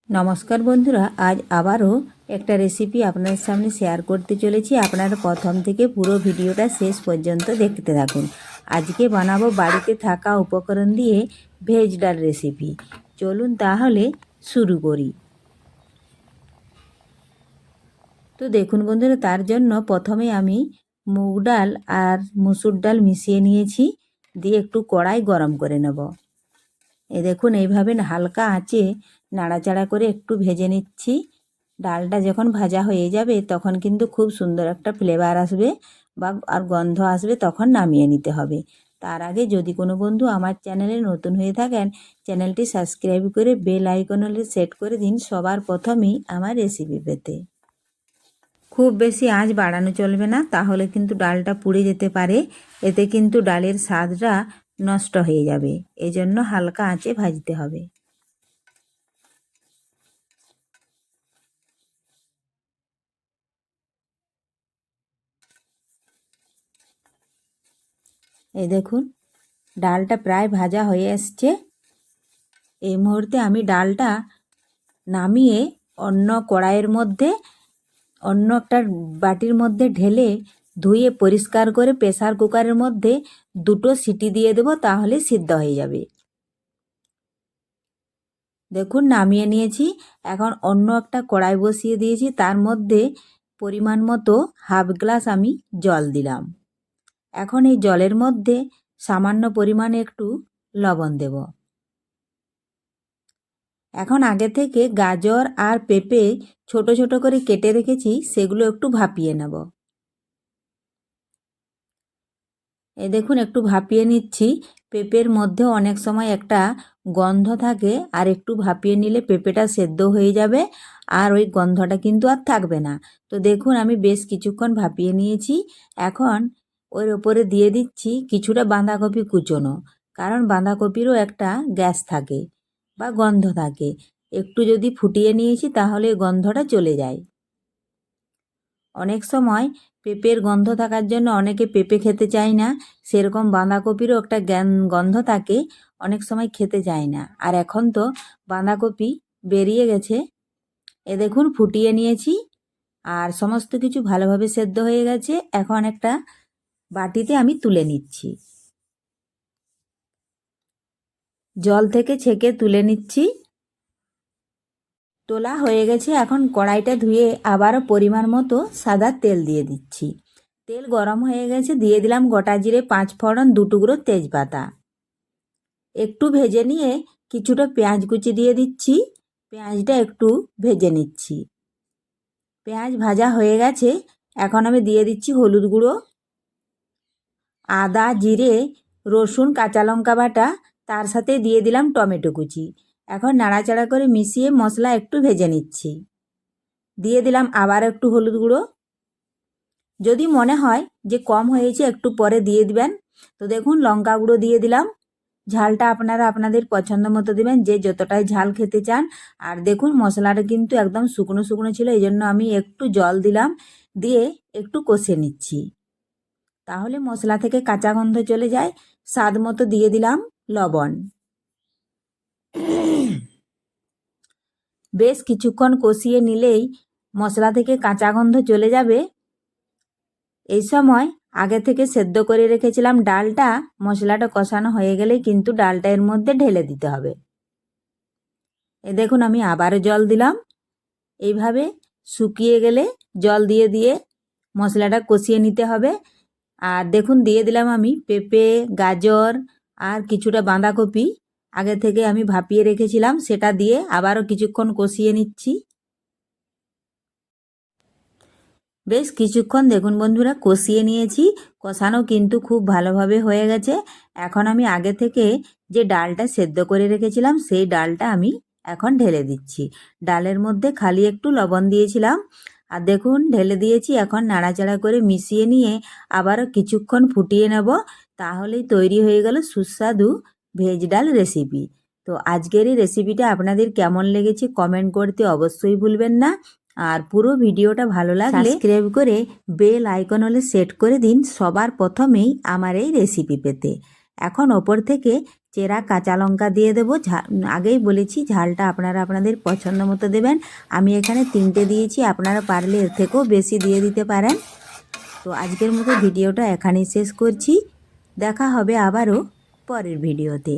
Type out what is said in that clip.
নমস্কার বন্ধুরা, আজ আবারও একটা রেসিপি আপনাদের সামনে শেয়ার করতে চলেছি। আপনারা প্রথম থেকে পুরো ভিডিওটা শেষ পর্যন্ত দেখতে থাকুন। আজকে বানাবো বাড়িতে থাকা উপকরণ দিয়ে ভেজ ডাল রেসিপি। চলুন তাহলে শুরু করি। তো দেখুন বন্ধুরা, তার জন্য প্রথমে আমি মুগ ডাল আর মুসুর ডাল মিশিয়ে নিয়েছি, দিয়ে একটু কড়াই গরম করে নেব। দেখুন এইভাবে হালকা আঁচে নাড়াচাড়া করে একটু ভেজে নিচ্ছি। ডালটা যখন ভাজা হয়ে যাবে তখন কিন্তু খুব সুন্দর একটা ফ্লেভার আসবে বা আর গন্ধ আসবে, তখন নামিয়ে নিতে হবে। তার আগে যদি কোনো বন্ধু আমার চ্যানেলে নতুন হয়ে থাকেন, চ্যানেলটি সাবস্ক্রাইব করে বেল আইকনে সেট করে দিন সবার প্রথমেই আমার রেসিপি পেতে। খুব বেশি আঁচ বাড়ানো চলবে না, তাহলে কিন্তু ডালটা পুড়ে যেতে পারে, এতে কিন্তু ডালের স্বাদটা নষ্ট হয়ে যাবে। এজন্য হালকা আঁচে ভাজতে হবে। এই দেখুন ডালটা প্রায় ভাজা হয়ে এসছে। এই মুহূর্তে আমি ডালটা নামিয়ে অন্য কড়াইয়ের মধ্যে, অন্য একটা বাটির মধ্যে ঢেলে ধুয়ে পরিষ্কার করে প্রেসার কুকারের মধ্যে 2টো সিটি দিয়ে দেব, তাহলে সিদ্ধ হয়ে যাবে। দেখুন নামিয়ে নিয়েছি। এখন অন্য একটা কড়াই বসিয়ে দিয়েছি, তার মধ্যে পরিমাণ মতো হাফ গ্লাস আমি জল দিলাম। এখন এই জলের মধ্যে সামান্য পরিমাণে একটু লবণ দেব। এখন আগে থেকে গাজর আর পেঁপে ছোট ছোট করে কেটে রেখেছি, সেগুলো একটু ভাপিয়ে নেব। এই দেখুন একটু ভাপিয়ে নিচ্ছি। পেঁপের মধ্যে অনেক সময় একটা গন্ধ থাকে, আর একটু ভাপিয়ে নিলে পেঁপেটা সেদ্ধ হয়ে যাবে আর ওই গন্ধটা কিন্তু আর থাকবে না। তো দেখুন আমি বেশ কিছুক্ষণ ভাপিয়ে নিয়েছি। এখন ওর ওপরে দিয়ে দিচ্ছি কিছুটা বাঁধাকপি কুচোনো, কারণ বাঁধাকপিরও একটা গ্যাস থাকে বা গন্ধ থাকে। একটু যদি ফুটিয়ে নিয়েছি তাহলে গন্ধটা চলে যায়। অনেক সময় পেঁপের গন্ধ থাকার জন্য অনেকে পেঁপে খেতে চায় না, সেরকম বাঁধাকপিরও একটা গন্ধ থাকে, অনেক সময় খেতে চায় না। আর এখন তো বাঁধাকপি বেরিয়ে গেছে। দেখুন ফুটিয়ে নিয়েছি আর সমস্ত কিছু ভালোভাবে সেদ্ধ হয়ে গেছে। এখন একটা বাটিতে আমি তুলে নিচ্ছি, জল থেকে ছেঁকে তুলে নিচ্ছি। তোলা হয়ে গেছে। এখন কড়াইটা ধুয়ে আবারও পরিমাণ মতো সাদা তেল দিয়ে দিচ্ছি। তেল গরম হয়ে গেছে, দিয়ে দিলাম গোটা জিরে, 5 ফোড়ন, 2 টুকরো তেজপাতা। একটু ভেজে নিয়ে কিছুটা পেঁয়াজ কুচি দিয়ে দিচ্ছি। পেঁয়াজটা একটু ভেজে নিচ্ছি। পেঁয়াজ ভাজা হয়ে গেছে। এখন আমি দিয়ে দিচ্ছি হলুদ গুঁড়ো, আদা, জিরে, রসুন, কাঁচা লঙ্কা বাটা, তার সাথে দিয়ে দিলাম টমেটো কুচি। এখন নাড়াচাড়া করে মিশিয়ে মশলা একটু ভেজে নিচ্ছি। দিয়ে দিলাম আবার একটু হলুদ গুঁড়ো। যদি মনে হয় যে কম হয়েছে একটু পরে দিয়ে দিবেন। তো দেখুন লঙ্কা গুঁড়ো দিয়ে দিলাম। ঝালটা আপনারা আপনাদের পছন্দ মতো দেবেন, যে যতটাই ঝাল খেতে চান। আর দেখুন মশলাটা কিন্তু একদম শুকনো শুকনো ছিল, এই জন্য আমি একটু জল দিলাম, দিয়ে একটু কষে নিচ্ছি, তাহলে মশলা থেকে কাঁচা গন্ধ চলে যায়। স্বাদ মতো দিয়ে দিলাম লবণ। বেশ কিছুক্ষণ কষিয়ে নিলেই মশলা থেকে কাঁচা গন্ধ চলে যাবে। এই সময় আগে থেকে সেদ্ধ করে রেখেছিলাম ডালটা, মশলাটা কষানো হয়ে গেলেই কিন্তু ডালটা এর মধ্যে ঢেলে দিতে হবে। দেখুন আমি আবারও জল দিলাম। এইভাবে শুকিয়ে গেলে জল দিয়ে দিয়ে মশলাটা কষিয়ে নিতে হবে। আর দেখুন দিয়ে দিলাম আমি পেঁপে, গাজর আর কিছুটা বাঁধাকপি আগে থেকে আমি ভাপিয়ে রেখেছিলাম, সেটা দিয়ে আবারও কিছুক্ষণ কষিয়ে নিচ্ছি। বেশ কিছুক্ষণ দেখুন বন্ধুরা কষিয়ে নিয়েছি। কষানো কিন্তু খুব ভালোভাবে হয়ে গেছে। এখন আমি আগে থেকে যে ডালটা সেদ্ধ করে রেখেছিলাম সেই ডালটা আমি এখন ঢেলে দিচ্ছি। ডালের মধ্যে খালি একটু লবণ দিয়েছিলাম, আর দেখুন ঢেলে দিয়েছি। এখন নাড়াচাড়া করে মিশিয়ে নিয়ে আবারও কিছুক্ষণ ফুটিয়ে নেব, তাহলেই তৈরি হয়ে গেল সুস্বাদু ভেজ ডাল রেসিপি। তো আজকের এই রেসিপিটা আপনাদের কেমন লেগেছে কমেন্ট করতে অবশ্যই ভুলবেন না। আর পুরো ভিডিওটা ভালো লাগলে সাবস্ক্রাইব করে বেল আইকন হলে সেট করে দিন সবার প্রথমেই আমার এই রেসিপি পেতে। এখন ওপর থেকে চেরা কাঁচা লঙ্কা দিয়ে দেবো। আগেই বলেছি ঝালটা আপনারা আপনাদের পছন্দ মতো দেবেন। আমি এখানে 3টে দিয়েছি, আপনারা পারলে এর থেকেও বেশি দিয়ে দিতে পারেন। তো আজকের মতো ভিডিওটা এখানেই শেষ করছি। দেখা হবে আবারও পরের ভিডিওতে।